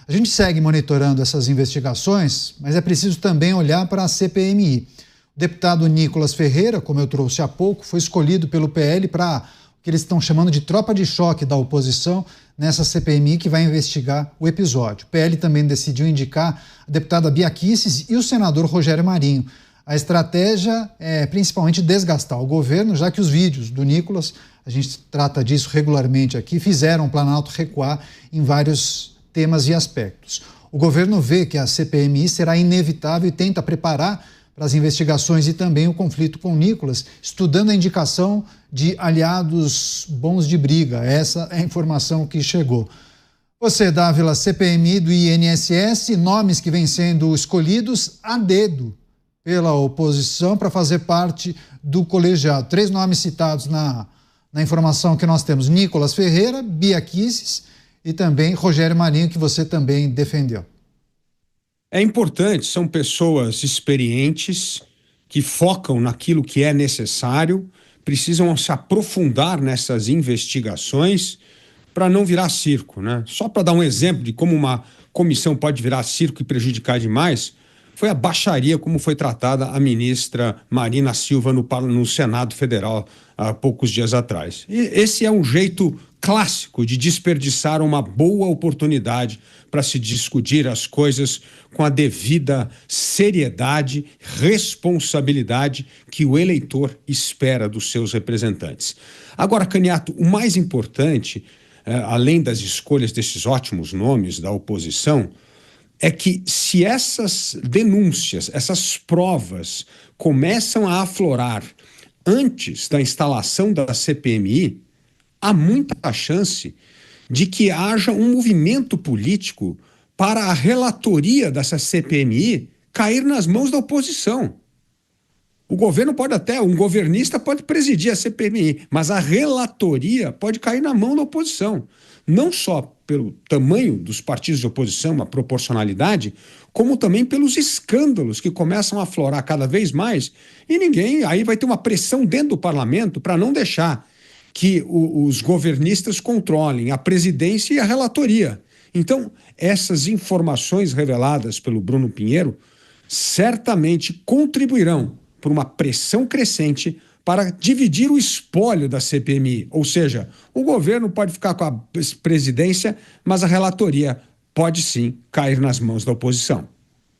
A gente segue monitorando essas investigações, mas é preciso também olhar para a CPMI. O deputado Nicolas Ferreira, como eu trouxe há pouco, foi escolhido pelo PL para o que eles estão chamando de tropa de choque da oposição nessa CPMI que vai investigar o episódio. O PL também decidiu indicar a deputada Bia Kicis e o senador Rogério Marinho. A estratégia é principalmente desgastar o governo, já que os vídeos do Nicolas, a gente trata disso regularmente aqui, fizeram o Planalto recuar em vários temas e aspectos. O governo vê que a CPMI será inevitável e tenta preparar para as investigações e também o conflito com o Nicolas, estudando a indicação de aliados bons de briga. Essa é a informação que chegou. Você, Dávila, CPMI do INSS, nomes que vêm sendo escolhidos a dedo pela oposição para fazer parte do colegiado. 3 nomes citados na informação que nós temos: Nicolas Ferreira, Bia Kicis e também Rogério Marinho, que você também defendeu. É importante, são pessoas experientes que focam naquilo que é necessário, precisam se aprofundar nessas investigações para não virar circo, né? Só para dar um exemplo de como uma comissão pode virar circo e prejudicar demais, foi a baixaria como foi tratada a ministra Marina Silva no Senado Federal há poucos dias atrás. E esse é um jeito clássico de desperdiçar uma boa oportunidade para se discutir as coisas com a devida seriedade, responsabilidade que o eleitor espera dos seus representantes. Agora, Caniato, o mais importante, além das escolhas desses ótimos nomes da oposição, é que se essas denúncias, essas provas começam a aflorar antes da instalação da CPMI, há muita chance de que haja um movimento político para a relatoria dessa CPMI cair nas mãos da oposição. O governo pode até, um governista pode presidir a CPMI, mas a relatoria pode cair na mão da oposição. Não só pelo tamanho dos partidos de oposição, a proporcionalidade, como também pelos escândalos que começam a aflorar cada vez mais, e ninguém, aí vai ter uma pressão dentro do parlamento para não deixar que os governistas controlem a presidência e a relatoria. Então, essas informações reveladas pelo Bruno Pinheiro certamente contribuirão para uma pressão crescente para dividir o espólio da CPMI, ou seja, o governo pode ficar com a presidência, mas a relatoria pode sim cair nas mãos da oposição.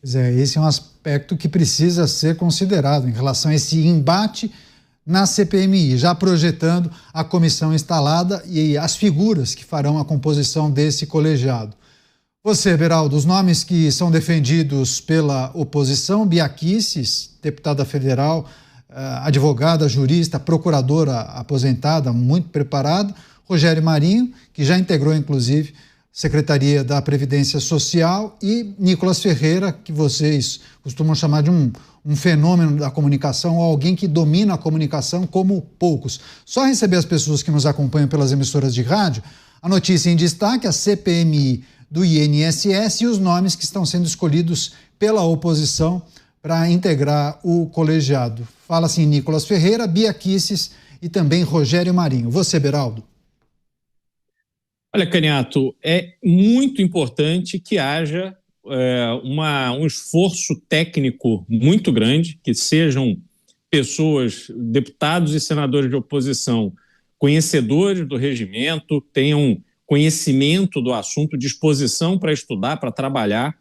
Pois é, esse é um aspecto que precisa ser considerado em relação a esse embate na CPMI, já projetando a comissão instalada e as figuras que farão a composição desse colegiado. Você, Beraldo, os nomes que são defendidos pela oposição: Bia Kicis, deputada federal, advogada, jurista, procuradora aposentada, muito preparada; Rogério Marinho, que já integrou, inclusive, a Secretaria da Previdência Social; e Nicolas Ferreira, que vocês costumam chamar de um fenômeno da comunicação, ou alguém que domina a comunicação como poucos. Só receber as pessoas que nos acompanham pelas emissoras de rádio, a notícia em destaque: a CPMI do INSS e os nomes que estão sendo escolhidos pela oposição para integrar o colegiado. Fala-se em Nicolas Ferreira, Bia Kicis e também Rogério Marinho. Você, Beraldo. Olha, Caniato, é muito importante que haja um esforço técnico muito grande, que sejam pessoas, deputados e senadores de oposição, conhecedores do regimento, tenham conhecimento do assunto, disposição para estudar, para trabalhar,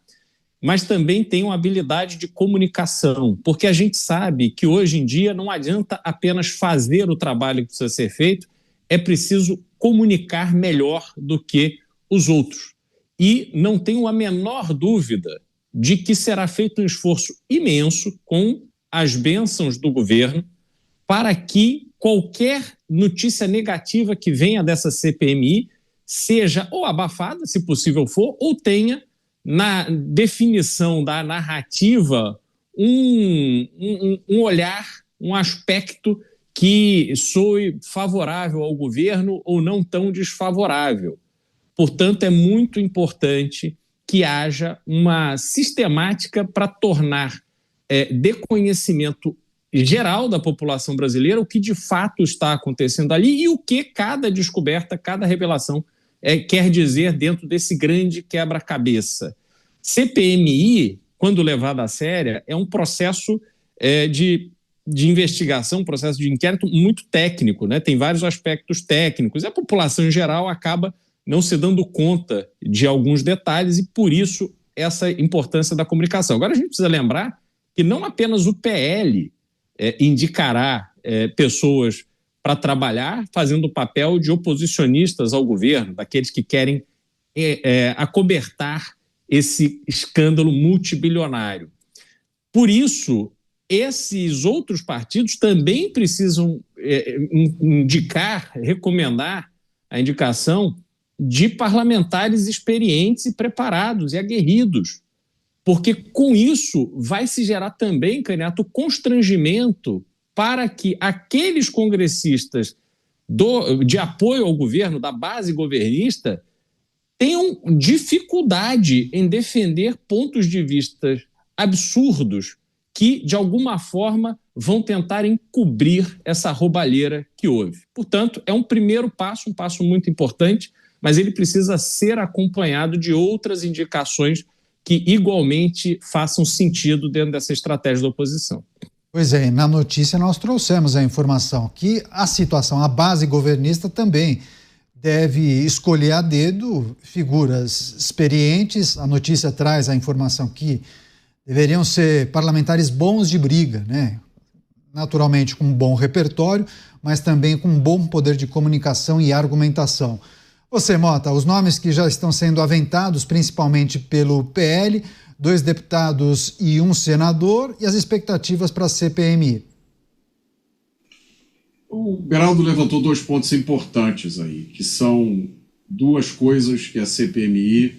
mas também tenham habilidade de comunicação, porque a gente sabe que hoje em dia não adianta apenas fazer o trabalho que precisa ser feito, é preciso comunicar melhor do que os outros. E não tenho a menor dúvida de que será feito um esforço imenso com as bênçãos do governo para que qualquer notícia negativa que venha dessa CPMI seja ou abafada, se possível for, ou tenha na definição da narrativa um olhar, um aspecto que soe favorável ao governo ou não tão desfavorável. Portanto, é muito importante que haja uma sistemática para tornar de conhecimento geral da população brasileira o que de fato está acontecendo ali e o que cada descoberta, cada revelação quer dizer dentro desse grande quebra-cabeça. CPMI, quando levada a sério, é um processo de investigação, um processo de inquérito muito técnico, né? Tem vários aspectos técnicos. A população em geral acaba não se dando conta de alguns detalhes e, por isso, essa importância da comunicação. Agora, a gente precisa lembrar que não apenas o PL indicará pessoas para trabalhar fazendo o papel de oposicionistas ao governo, daqueles que querem acobertar esse escândalo multibilionário. Por isso, esses outros partidos também precisam indicar, recomendar a indicação de parlamentares experientes e preparados e aguerridos, porque com isso vai se gerar também, Candidato, constrangimento para que aqueles congressistas de apoio ao governo, da base governista, tenham dificuldade em defender pontos de vista absurdos que, de alguma forma, vão tentar encobrir essa roubalheira que houve. Portanto, é um primeiro passo, um passo muito importante, mas ele precisa ser acompanhado de outras indicações que igualmente façam sentido dentro dessa estratégia da oposição. Pois é, na notícia nós trouxemos a informação que a situação, a base governista também deve escolher a dedo figuras experientes. A notícia traz a informação que deveriam ser parlamentares bons de briga, né? Naturalmente com um bom repertório, mas também com um bom poder de comunicação e argumentação. Você, Mota, os nomes que já estão sendo aventados, principalmente pelo PL, 2 deputados e 1 senador, e as expectativas para a CPMI. O Beraldo levantou 2 pontos importantes aí, que são 2 coisas que a CPMI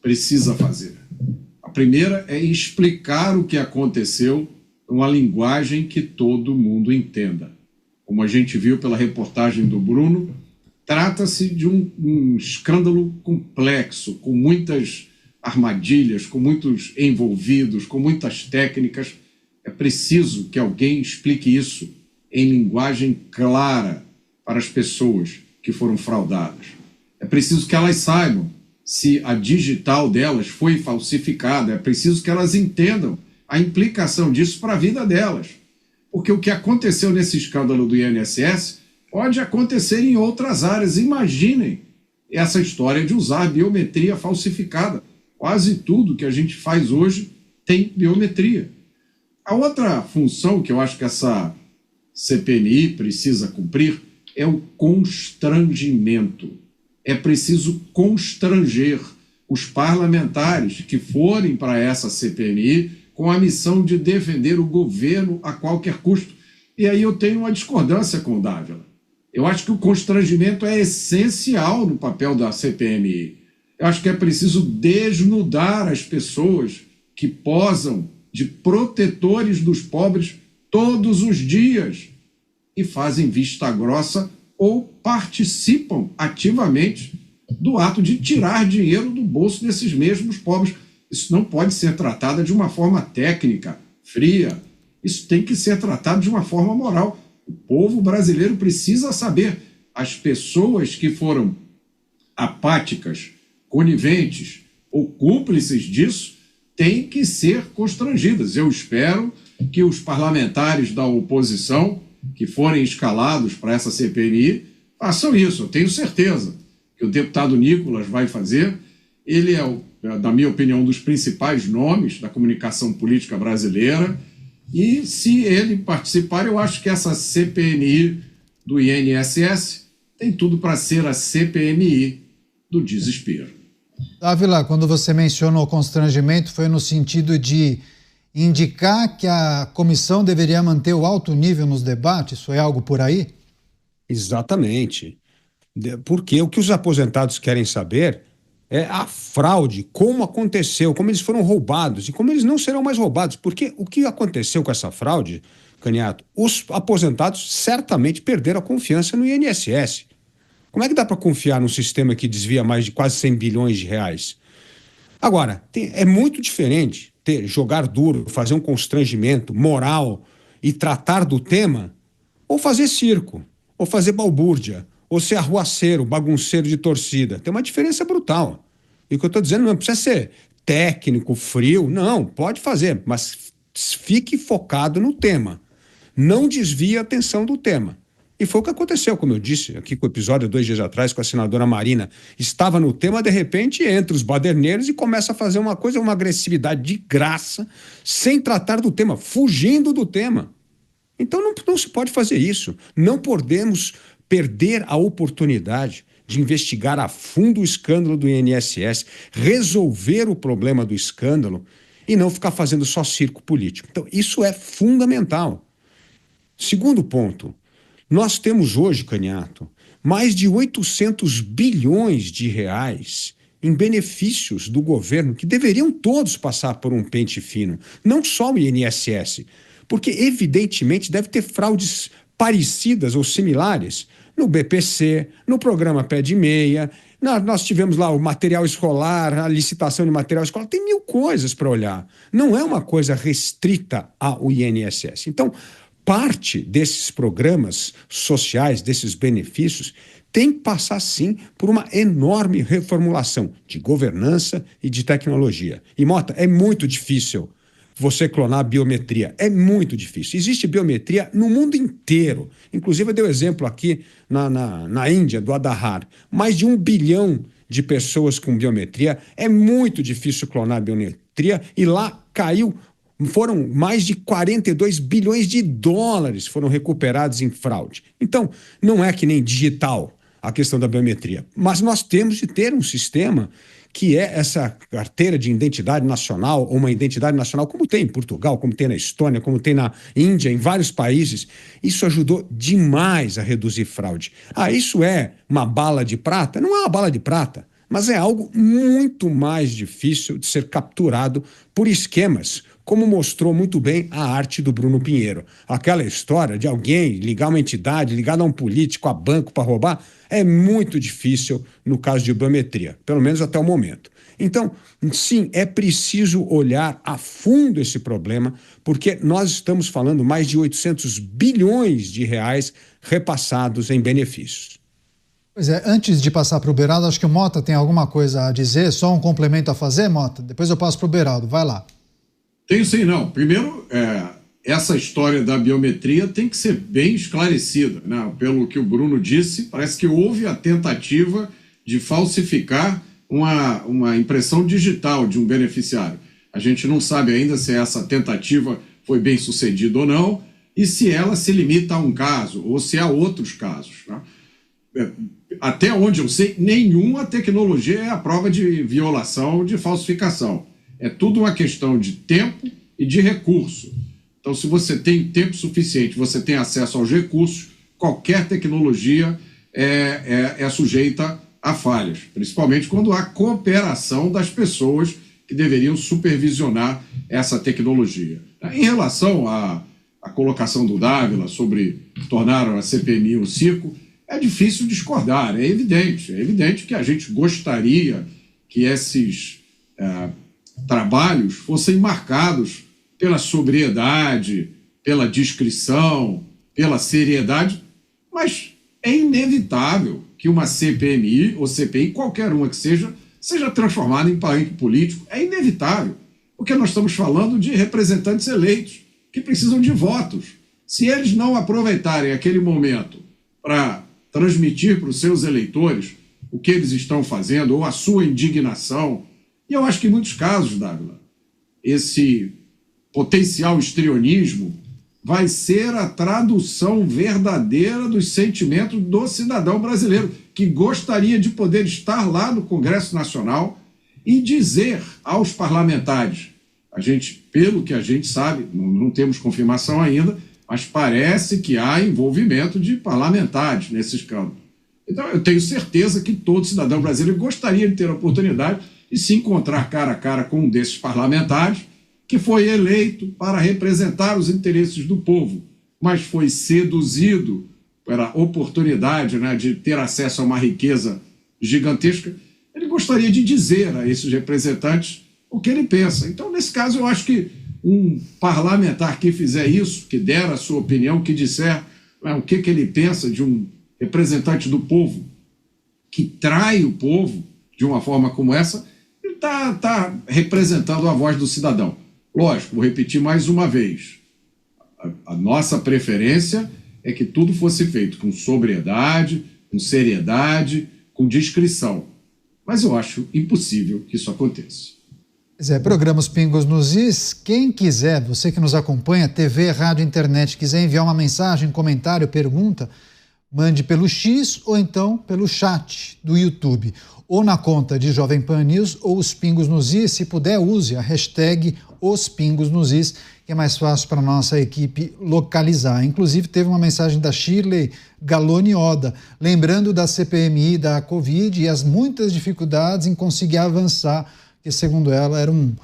precisa fazer. A primeira é explicar o que aconteceu numa linguagem que todo mundo entenda. Como a gente viu pela reportagem do Bruno, trata-se de um escândalo complexo, com muitas armadilhas, com muitos envolvidos, com muitas técnicas. É preciso que alguém explique isso em linguagem clara para as pessoas que foram fraudadas. É preciso que elas saibam se a digital delas foi falsificada, é preciso que elas entendam a implicação disso para a vida delas. Porque o que aconteceu nesse escândalo do INSS pode acontecer em outras áreas. Imaginem essa história de usar biometria falsificada. Quase tudo que a gente faz hoje tem biometria. A outra função que eu acho que essa CPMI precisa cumprir é o constrangimento. É preciso constranger os parlamentares que forem para essa CPMI com a missão de defender o governo a qualquer custo. E aí eu tenho uma discordância com o Dávila. Eu acho que o constrangimento é essencial no papel da CPMI. Eu acho que é preciso desnudar as pessoas que posam de protetores dos pobres todos os dias e fazem vista grossa ou participam ativamente do ato de tirar dinheiro do bolso desses mesmos pobres. Isso não pode ser tratado de uma forma técnica, fria. Isso tem que ser tratado de uma forma moral. O povo brasileiro precisa saber. As pessoas que foram apáticas, coniventes ou cúmplices disso têm que ser constrangidas. Eu espero que os parlamentares da oposição que forem escalados para essa CPMI façam isso. Eu tenho certeza que o deputado Nicolas vai fazer. Ele é, na minha opinião, um dos principais nomes da comunicação política brasileira. E se ele participar, eu acho que essa CPMI do INSS tem tudo para ser a CPMI do desespero. Dávila, quando você mencionou o constrangimento, foi no sentido de indicar que a comissão deveria manter o alto nível nos debates? Foi algo por aí? Exatamente. Porque o que os aposentados querem saber é a fraude, como aconteceu, como eles foram roubados e como eles não serão mais roubados. Porque o que aconteceu com essa fraude, Caniato, os aposentados certamente perderam a confiança no INSS. Como é que dá para confiar num sistema que desvia mais de quase 100 bilhões de reais? Agora, é muito diferente jogar duro, fazer um constrangimento moral e tratar do tema, ou fazer circo, ou fazer balbúrdia, ou ser arruaceiro, bagunceiro de torcida. Tem uma diferença brutal. E o que eu estou dizendo não precisa ser técnico, frio, não, pode fazer, mas fique focado no tema. Não desvie a atenção do tema. E foi o que aconteceu, como eu disse aqui com o episódio 2 dias atrás com a senadora Marina. Estava no tema, de repente entra os baderneiros e começa a fazer uma coisa, uma agressividade de graça, sem tratar do tema, fugindo do tema. Então não se pode fazer isso. Não podemos perder a oportunidade de investigar a fundo o escândalo do INSS, resolver o problema do escândalo e não ficar fazendo só circo político. Então isso é fundamental. Segundo ponto, nós temos hoje, Caniato, mais de 800 bilhões de reais em benefícios do governo que deveriam todos passar por um pente fino, não só o INSS, porque evidentemente deve ter fraudes parecidas ou similares no BPC, no programa Pé de Meia, nós tivemos lá o material escolar, a licitação de material escolar, tem mil coisas para olhar. Não é uma coisa restrita ao INSS. Então, parte desses programas sociais, desses benefícios, tem que passar, sim, por uma enorme reformulação de governança e de tecnologia. E, Mota, é muito difícil você clonar biometria. É muito difícil. Existe biometria no mundo inteiro. Inclusive, eu dei o exemplo aqui na Índia, do Aadhaar. Mais de 1 bilhão de pessoas com biometria. É muito difícil clonar biometria. E lá foram mais de 42 bilhões de dólares foram recuperados em fraude. Então, não é que nem digital a questão da biometria, mas nós temos de ter um sistema que é essa carteira de identidade nacional, ou uma identidade nacional, como tem em Portugal, como tem na Estônia, como tem na Índia, em vários países. Isso ajudou demais a reduzir fraude. Isso é uma bala de prata? Não é uma bala de prata, mas é algo muito mais difícil de ser capturado por esquemas, como mostrou muito bem a arte do Bruno Pinheiro. Aquela história de alguém ligar uma entidade, ligar a um político, a banco para roubar, é muito difícil no caso de biometria, pelo menos até o momento. Então, sim, é preciso olhar a fundo esse problema, porque nós estamos falando mais de 800 bilhões de reais repassados em benefícios. Pois é, antes de passar para o Beraldo, acho que o Mota tem alguma coisa a dizer, só um complemento a fazer, Mota? Depois eu passo para o Beraldo, vai lá. Tenho sim, não. Primeiro, essa história da biometria tem que ser bem esclarecida, né? Pelo que o Bruno disse, parece que houve a tentativa de falsificar uma impressão digital de um beneficiário. A gente não sabe ainda se essa tentativa foi bem sucedida ou não, e se ela se limita a um caso, ou se há outros casos, né? Até onde eu sei, nenhuma tecnologia é a prova de violação ou de falsificação. É tudo uma questão de tempo e de recurso. Então, se você tem tempo suficiente, você tem acesso aos recursos, qualquer tecnologia é sujeita a falhas, principalmente quando há cooperação das pessoas que deveriam supervisionar essa tecnologia. Em relação à colocação do Dávila sobre tornar a CPMI um circo, é difícil discordar, é evidente que a gente gostaria que esses trabalhos fossem marcados pela sobriedade, pela discrição, pela seriedade, mas é inevitável que uma CPMI ou CPI, qualquer uma que seja transformada em palanque político. É inevitável, porque nós estamos falando de representantes eleitos que precisam de votos. Se eles não aproveitarem aquele momento para transmitir para os seus eleitores o que eles estão fazendo ou a sua indignação, e eu acho que em muitos casos, Dávila, esse potencial histrionismo vai ser a tradução verdadeira dos sentimentos do cidadão brasileiro, que gostaria de poder estar lá no Congresso Nacional e dizer aos parlamentares, pelo que a gente sabe, não temos confirmação ainda, mas parece que há envolvimento de parlamentares nesse escândalo. Então, eu tenho certeza que todo cidadão brasileiro gostaria de ter a oportunidade de se encontrar cara a cara com um desses parlamentares que foi eleito para representar os interesses do povo, mas foi seduzido pela oportunidade, né, de ter acesso a uma riqueza gigantesca. Ele gostaria de dizer a esses representantes o que ele pensa. Então, nesse caso, eu acho que um parlamentar que fizer isso, que der a sua opinião, que disser o que ele pensa de um representante do povo, que trai o povo de uma forma como essa, ele está representando a voz do cidadão. Lógico, vou repetir mais uma vez. A nossa preferência é que tudo fosse feito com sobriedade, com seriedade, com discrição. Mas eu acho impossível que isso aconteça. Programa Os Pingos nos Is. Quem quiser, você que nos acompanha, TV, rádio, internet, quiser enviar uma mensagem, comentário, pergunta, mande pelo X ou então pelo chat do YouTube, ou na conta de Jovem Pan News ou Os Pingos nos Is. Se puder, use a hashtag Os Pingos nos Is, que é mais fácil para a nossa equipe localizar. Inclusive, teve uma mensagem da Shirley Galoni Oda, lembrando da CPMI da Covid e as muitas dificuldades em conseguir avançar, que, segundo ela, era um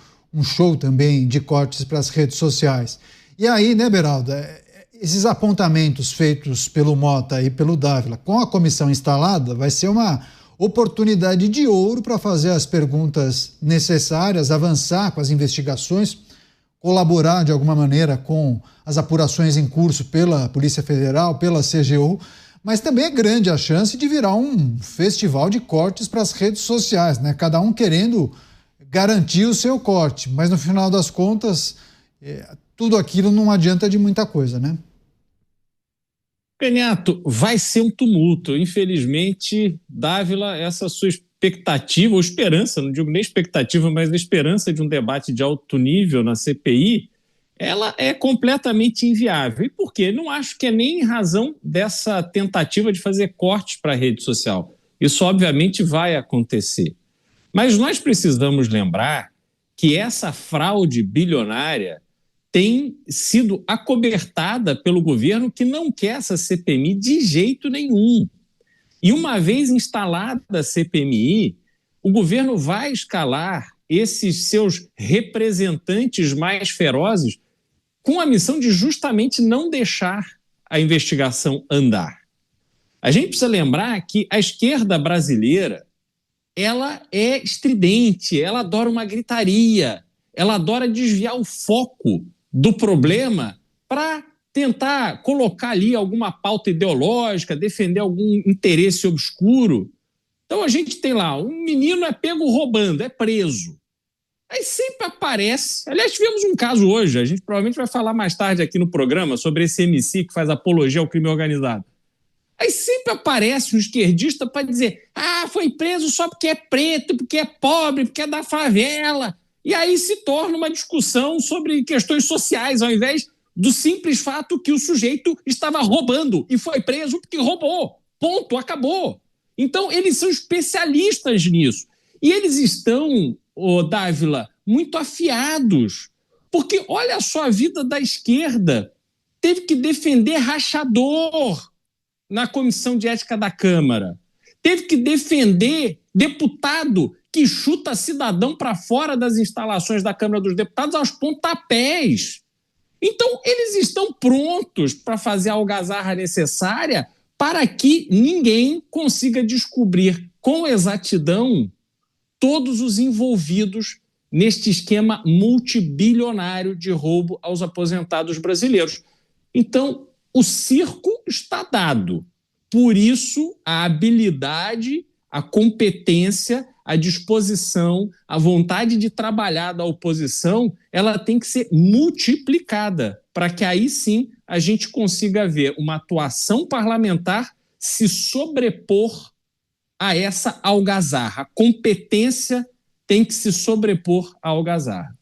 show também de cortes para as redes sociais. E aí, né, Beraldo, esses apontamentos feitos pelo Mota e pelo Dávila, com a comissão instalada, vai ser uma oportunidade de ouro para fazer as perguntas necessárias, avançar com as investigações, colaborar de alguma maneira com as apurações em curso pela Polícia Federal, pela CGU, mas também é grande a chance de virar um festival de cortes para as redes sociais, né? Cada um querendo garantir o seu corte, mas no final das contas, tudo aquilo não adianta de muita coisa, né? Peniato, vai ser um tumulto. Infelizmente, Dávila, essa sua expectativa, ou esperança, não digo nem expectativa, mas a esperança de um debate de alto nível na CPI, ela é completamente inviável. E por quê? Não acho que é nem em razão dessa tentativa de fazer cortes para a rede social. Isso, obviamente, vai acontecer. Mas nós precisamos lembrar que essa fraude bilionária tem sido acobertada pelo governo, que não quer essa CPMI de jeito nenhum. E uma vez instalada a CPMI, o governo vai escalar esses seus representantes mais ferozes com a missão de justamente não deixar a investigação andar. A gente precisa lembrar que a esquerda brasileira, ela é estridente, ela adora uma gritaria, ela adora desviar o foco do problema para tentar colocar ali alguma pauta ideológica, defender algum interesse obscuro. Então a gente tem lá, um menino é pego roubando, é preso. Aí sempre aparece, aliás, tivemos um caso hoje, a gente provavelmente vai falar mais tarde aqui no programa sobre esse MC que faz apologia ao crime organizado. Aí sempre aparece um esquerdista para dizer, foi preso só porque é preto, porque é pobre, porque é da favela. E aí se torna uma discussão sobre questões sociais, ao invés do simples fato que o sujeito estava roubando e foi preso porque roubou. Ponto, acabou. Então, eles são especialistas nisso. E eles estão, Dávila, muito afiados. Porque olha só, a vida da esquerda teve que defender rachador na Comissão de Ética da Câmara. Teve que defender deputado que chuta cidadão para fora das instalações da Câmara dos Deputados aos pontapés. Então, eles estão prontos para fazer a algazarra necessária para que ninguém consiga descobrir com exatidão todos os envolvidos neste esquema multibilionário de roubo aos aposentados brasileiros. Então, o circo está dado. Por isso, a habilidade, a competência, a disposição, a vontade de trabalhar da oposição, ela tem que ser multiplicada para que aí sim a gente consiga ver uma atuação parlamentar se sobrepor a essa algazarra. A competência tem que se sobrepor à algazarra.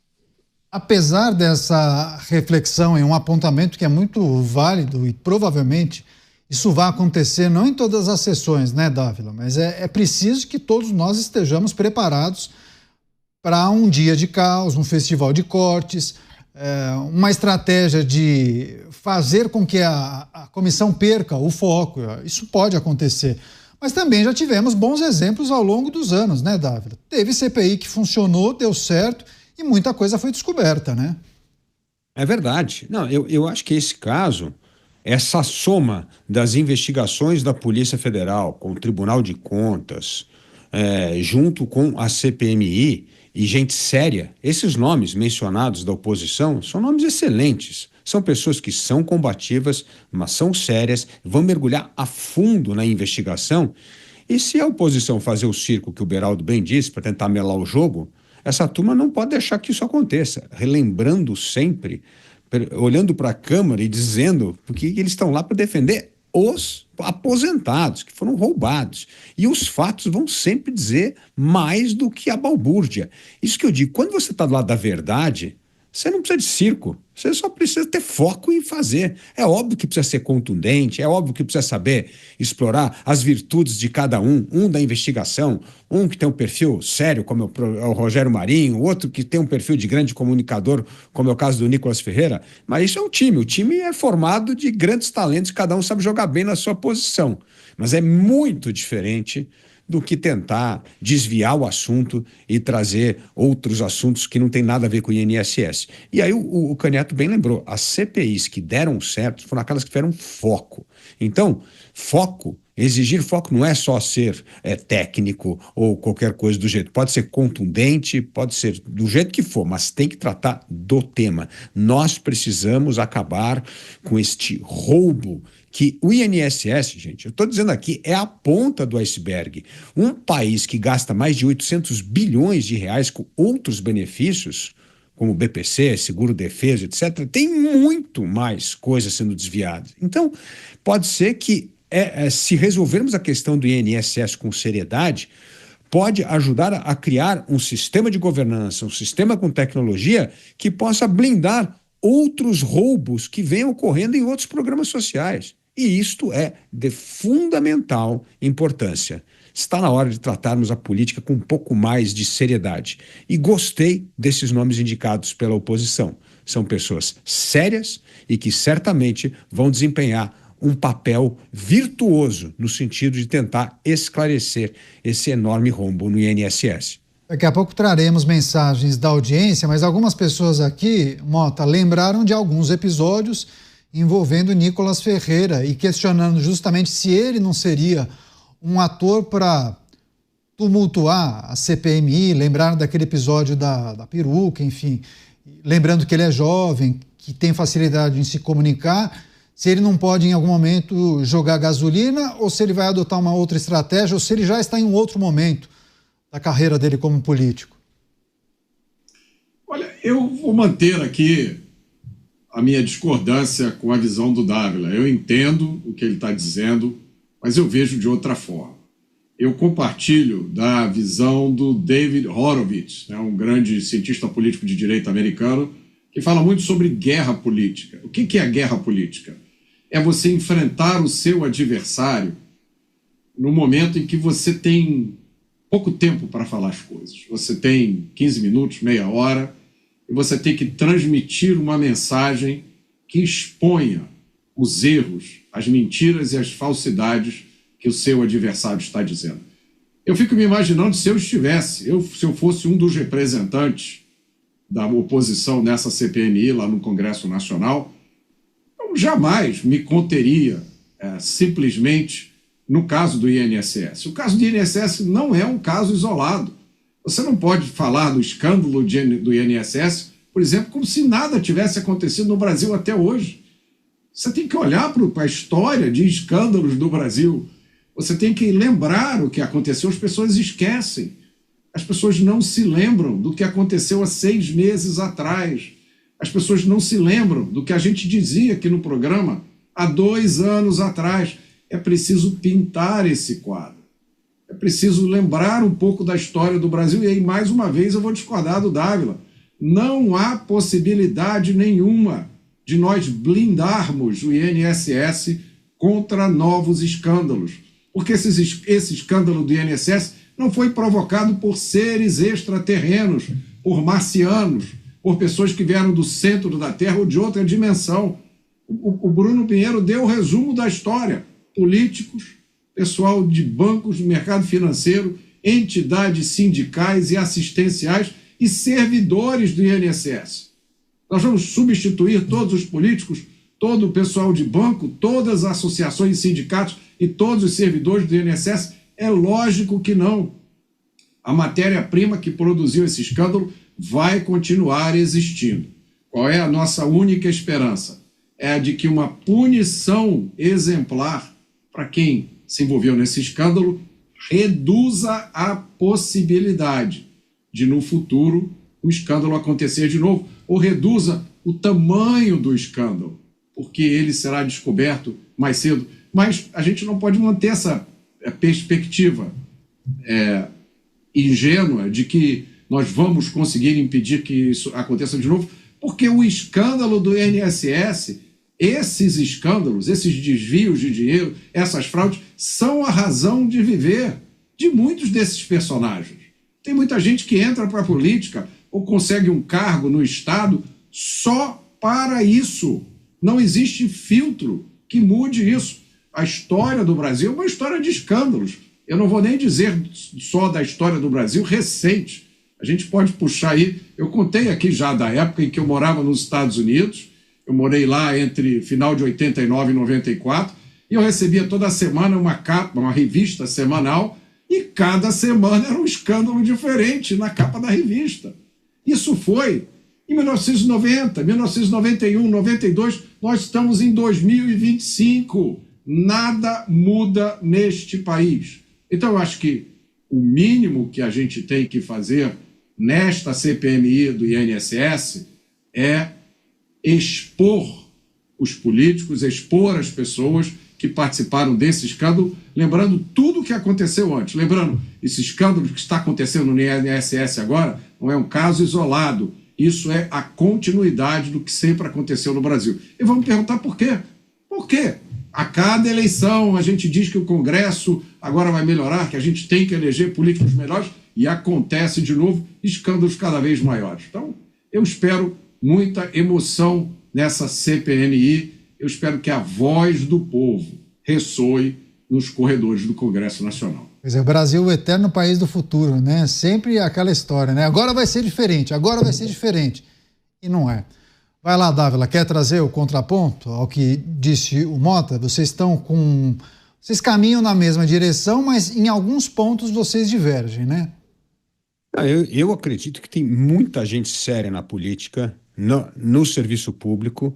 Apesar dessa reflexão e um apontamento que é muito válido e provavelmente isso vai acontecer não em todas as sessões, né, Dávila? Mas é preciso que todos nós estejamos preparados para um dia de caos, um festival de cortes, uma estratégia de fazer com que a comissão perca o foco. Isso pode acontecer. Mas também já tivemos bons exemplos ao longo dos anos, né, Dávila? Teve CPI que funcionou, deu certo e muita coisa foi descoberta, né? É verdade. Não, eu acho que esse caso, essa soma das investigações da Polícia Federal com o Tribunal de Contas, junto com a CPMI, e gente séria, esses nomes mencionados da oposição são nomes excelentes. São pessoas que são combativas, mas são sérias, vão mergulhar a fundo na investigação. E se a oposição fazer o circo que o Beraldo bem disse, para tentar melar o jogo, essa turma não pode deixar que isso aconteça. Relembrando sempre, olhando para a Câmara e dizendo que eles estão lá para defender os aposentados, que foram roubados. E os fatos vão sempre dizer mais do que a balbúrdia. Isso que eu digo, quando você está do lado da verdade, você não precisa de circo, você só precisa ter foco em fazer. É óbvio que precisa ser contundente, é óbvio que precisa saber explorar as virtudes de cada um da investigação, um que tem um perfil sério, como é o Rogério Marinho, outro que tem um perfil de grande comunicador, como é o caso do Nicolas Ferreira, mas isso é um time, o time é formado de grandes talentos, cada um sabe jogar bem na sua posição, mas é muito diferente do que tentar desviar o assunto e trazer outros assuntos que não tem nada a ver com o INSS. E aí o Canhoto bem lembrou, as CPIs que deram certo foram aquelas que tiveram foco. Então, foco, exigir foco não é só ser técnico ou qualquer coisa do jeito. Pode ser contundente, pode ser do jeito que for, mas tem que tratar do tema. Nós precisamos acabar com este roubo que o INSS, gente, eu estou dizendo aqui, é a ponta do iceberg. Um país que gasta mais de 800 bilhões de reais com outros benefícios, como BPC, seguro-defesa, etc., tem muito mais coisas sendo desviadas. Então, pode ser que, se resolvermos a questão do INSS com seriedade, pode ajudar a criar um sistema de governança, um sistema com tecnologia que possa blindar outros roubos que venham ocorrendo em outros programas sociais. E isto é de fundamental importância. Está na hora de tratarmos a política com um pouco mais de seriedade. E gostei desses nomes indicados pela oposição. São pessoas sérias e que certamente vão desempenhar um papel virtuoso no sentido de tentar esclarecer esse enorme rombo no INSS. Daqui a pouco traremos mensagens da audiência, mas algumas pessoas aqui, Mota, lembraram de alguns episódios envolvendo Nicolas Ferreira e questionando justamente se ele não seria um ator para tumultuar a CPMI. Lembraram daquele episódio da peruca, enfim. Lembrando que ele é jovem, que tem facilidade em se comunicar, se ele não pode em algum momento jogar gasolina ou se ele vai adotar uma outra estratégia ou se ele já está em um outro momento da carreira dele como político. Olha, eu vou manter aqui a minha discordância com a visão do Dávila. Eu entendo o que ele está dizendo, mas eu vejo de outra forma. Eu compartilho da visão do David Horowitz, um grande cientista político de direita americano, que fala muito sobre guerra política. O que é a guerra política? É você enfrentar o seu adversário no momento em que você tem pouco tempo para falar as coisas. Você tem 15 minutos, meia hora, e você tem que transmitir uma mensagem que exponha os erros, as mentiras e as falsidades que o seu adversário está dizendo. Eu fico me imaginando se eu fosse um dos representantes da oposição nessa CPMI lá no Congresso Nacional, eu jamais me conteria simplesmente no caso do INSS. O caso do INSS não é um caso isolado. Você não pode falar do escândalo do INSS, por exemplo, como se nada tivesse acontecido no Brasil até hoje. Você tem que olhar para a história de escândalos do Brasil. Você tem que lembrar o que aconteceu. As pessoas esquecem. As pessoas não se lembram do que aconteceu há 6 meses atrás. As pessoas não se lembram do que a gente dizia aqui no programa há 2 anos atrás. É preciso pintar esse quadro. É preciso lembrar um pouco da história do Brasil. E aí, mais uma vez, eu vou discordar do Dávila. Não há possibilidade nenhuma de nós blindarmos o INSS contra novos escândalos. Porque esse escândalo do INSS não foi provocado por seres extraterrenos, por marcianos, por pessoas que vieram do centro da Terra ou de outra dimensão. O Bruno Pinheiro deu o resumo da história. Políticos, pessoal de bancos, mercado financeiro, entidades sindicais e assistenciais e servidores do INSS. Nós vamos substituir todos os políticos, todo o pessoal de banco, todas as associações e sindicatos e todos os servidores do INSS? É lógico que não. A matéria-prima que produziu esse escândalo vai continuar existindo. Qual é a nossa única esperança? É a de que uma punição exemplar para quem se envolveu nesse escândalo reduza a possibilidade de, no futuro, o escândalo acontecer de novo, ou reduza o tamanho do escândalo, porque ele será descoberto mais cedo. Mas a gente não pode manter essa perspectiva ingênua de que nós vamos conseguir impedir que isso aconteça de novo, porque o escândalo do INSS, esses escândalos, esses desvios de dinheiro, essas fraudes, são a razão de viver de muitos desses personagens. Tem muita gente que entra para a política ou consegue um cargo no Estado só para isso. Não existe filtro que mude isso. A história do Brasil é uma história de escândalos. Eu não vou nem dizer só da história do Brasil recente. A gente pode puxar aí, eu contei aqui já da época em que eu morava nos Estados Unidos, eu morei lá entre final de 89 e 94, e eu recebia toda semana uma capa, uma revista semanal, e cada semana era um escândalo diferente na capa da revista. Isso foi em 1990, 1991, 92, nós estamos em 2025. Nada muda neste país. Então, eu acho que o mínimo que a gente tem que fazer nesta CPMI do INSS é expor os políticos, expor as pessoas que participaram desse escândalo, lembrando tudo o que aconteceu antes. Lembrando, esse escândalo que está acontecendo no INSS agora não é um caso isolado. Isso é a continuidade do que sempre aconteceu no Brasil. E vamos perguntar por quê? Por quê? A cada eleição a gente diz que o Congresso agora vai melhorar, que a gente tem que eleger políticos melhores, e acontece de novo escândalos cada vez maiores. Então, eu espero muita emoção nessa CPMI, eu espero que a voz do povo ressoe nos corredores do Congresso Nacional. Pois é, o Brasil é o eterno país do futuro, né? Sempre aquela história, né? Agora vai ser diferente, agora vai ser diferente. E não é. Vai lá, Dávila, quer trazer o contraponto ao que disse o Mota? Vocês caminham na mesma direção, mas em alguns pontos vocês divergem, né? Eu acredito que tem muita gente séria na política, no serviço público,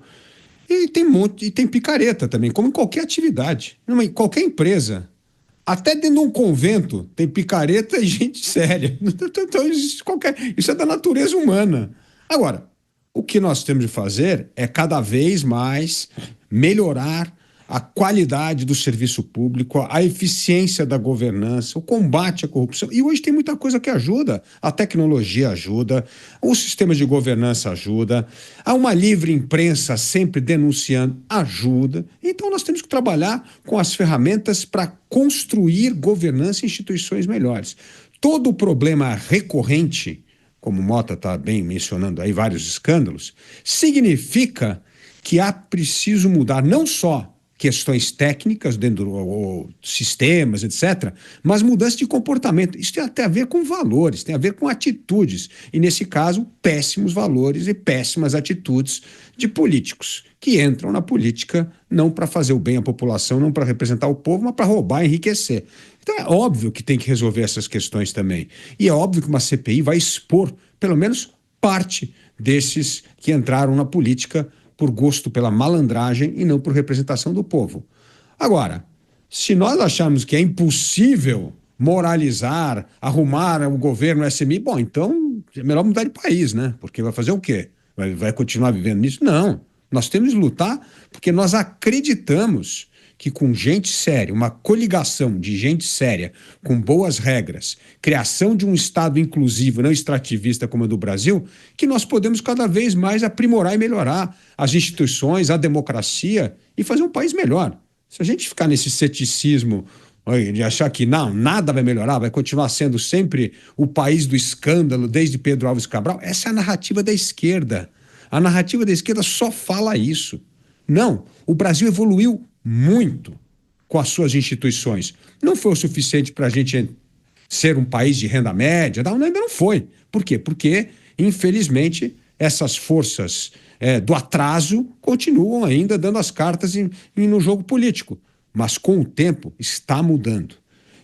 e tem picareta também, como em qualquer atividade, em qualquer empresa. Até dentro de um convento tem picareta e gente séria. Então, isso é da natureza humana. Agora, o que nós temos de fazer é cada vez mais melhorar a qualidade do serviço público, a eficiência da governança, o combate à corrupção. E hoje tem muita coisa que ajuda. A tecnologia ajuda, os sistemas de governança ajuda, há uma livre imprensa sempre denunciando, ajuda. Então nós temos que trabalhar com as ferramentas para construir governança e instituições melhores. Todo o problema recorrente, como o Mota está bem mencionando aí, vários escândalos, significa que há preciso mudar não só questões técnicas dentro do sistemas, etc., mas mudança de comportamento. Isso tem até a ver com valores, tem a ver com atitudes. E, nesse caso, péssimos valores e péssimas atitudes de políticos que entram na política não para fazer o bem à população, não para representar o povo, mas para roubar e enriquecer. Então é óbvio que tem que resolver essas questões também. E é óbvio que uma CPI vai expor, pelo menos, parte desses que entraram na política por gosto pela malandragem e não por representação do povo. Agora, se nós acharmos que é impossível moralizar, arrumar o governo SMI, bom, então é melhor mudar de país, né? Porque vai fazer o quê? Vai continuar vivendo nisso? Não. Nós temos de lutar porque nós acreditamos que com gente séria, uma coligação de gente séria, com boas regras, criação de um Estado inclusivo, não extrativista como o do Brasil, que nós podemos cada vez mais aprimorar e melhorar as instituições, a democracia e fazer um país melhor. Se a gente ficar nesse ceticismo de achar que não, nada vai melhorar, vai continuar sendo sempre o país do escândalo desde Pedro Álvares Cabral, essa é a narrativa da esquerda. A narrativa da esquerda só fala isso. Não, o Brasil evoluiu muito com as suas instituições. Não foi o suficiente para a gente ser um país de renda média, não, ainda não foi. Por quê? Porque, infelizmente, essas forças do atraso continuam ainda dando as cartas no jogo político. Mas, com o tempo, está mudando.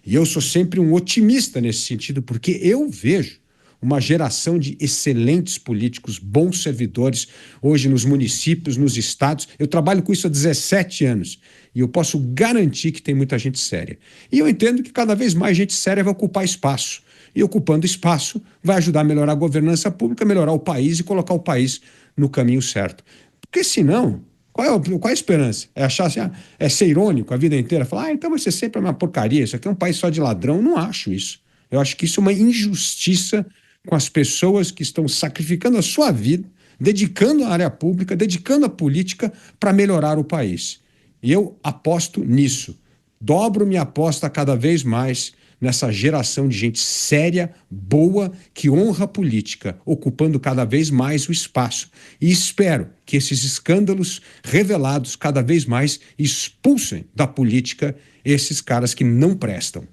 E eu sou sempre um otimista nesse sentido, porque eu vejo uma geração de excelentes políticos, bons servidores, hoje nos municípios, nos estados. Eu trabalho com isso há 17 anos e eu posso garantir que tem muita gente séria. E eu entendo que cada vez mais gente séria vai ocupar espaço. E ocupando espaço vai ajudar a melhorar a governança pública, melhorar o país e colocar o país no caminho certo. Porque senão, qual é a esperança? É achar assim, é ser irônico a vida inteira? Falar, então vai ser sempre uma porcaria, isso aqui é um país só de ladrão. Não acho isso. Eu acho que isso é uma injustiça com as pessoas que estão sacrificando a sua vida, dedicando a área pública, dedicando a política para melhorar o país. E eu aposto nisso. Dobro minha aposta cada vez mais nessa geração de gente séria, boa, que honra a política, ocupando cada vez mais o espaço. E espero que esses escândalos revelados cada vez mais expulsem da política esses caras que não prestam.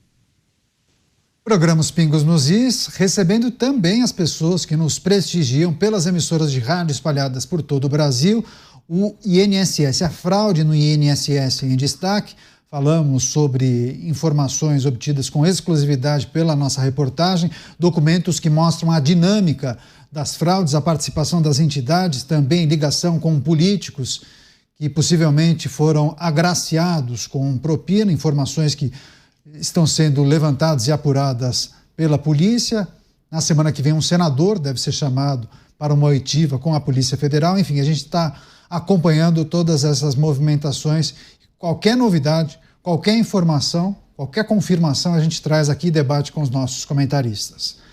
Programa Os Pingos nos Is, recebendo também as pessoas que nos prestigiam pelas emissoras de rádio espalhadas por todo o Brasil. O INSS, a fraude no INSS em destaque. Falamos sobre informações obtidas com exclusividade pela nossa reportagem, documentos que mostram a dinâmica das fraudes, a participação das entidades, também ligação com políticos que possivelmente foram agraciados com propina, informações que estão sendo levantadas e apuradas pela polícia. Na semana que vem, um senador deve ser chamado para uma oitiva com a Polícia Federal. Enfim, a gente está acompanhando todas essas movimentações. Qualquer novidade, qualquer informação, qualquer confirmação, a gente traz aqui e debate com os nossos comentaristas.